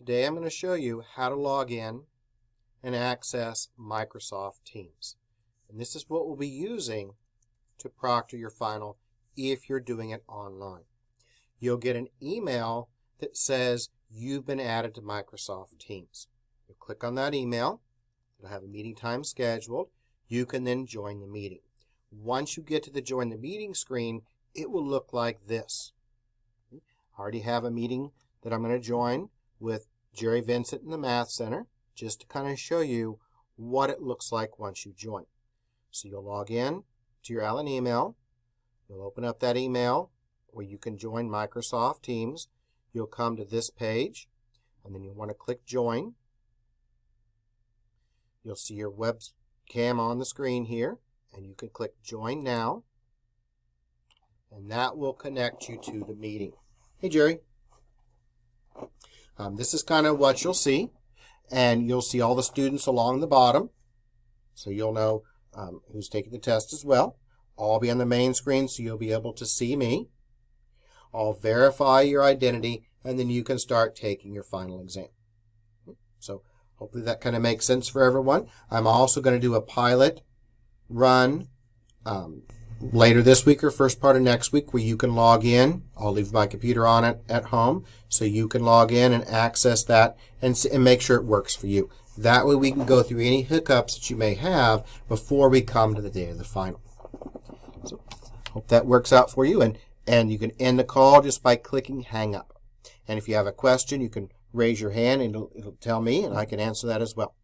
Today I'm going to show you how to log in and access Microsoft Teams. And this is what we'll be using to proctor your final if you're doing it online. You'll get an email that says you've been added to Microsoft Teams. You'll click on that email. It'll have a meeting time scheduled. You can then join the meeting. Once you get to the join the meeting screen, it will look like this. I already have a meeting that I'm going to join with Jerry Vincent in the Math Center, just to kind of show you what it looks like once you join. So you'll log in to your Allen email. You'll open up that email where you can join Microsoft Teams. You'll come to this page, and then you'll want to click Join. You'll see your webcam on the screen here, and you can click Join Now, and that will connect you to the meeting. Hey, Jerry. This is kind of what you'll see, and you'll see all the students along the bottom, so you'll know who's taking the test as well. I'll be on the main screen, so you'll be able to see me. I'll verify your identity, and then you can start taking your final exam. So hopefully that kind of makes sense for everyone. I'm also going to do a pilot run later this week or first part of next week where you can log in. I'll leave my computer on it at home so you can log in and access that and make sure it works for you. That way we can go through any hiccups that you may have before we come to the day of the final. So hope that works out for you, and you can end the call just by clicking hang up. And if you have a question, you can raise your hand and it'll tell me and I can answer that as well.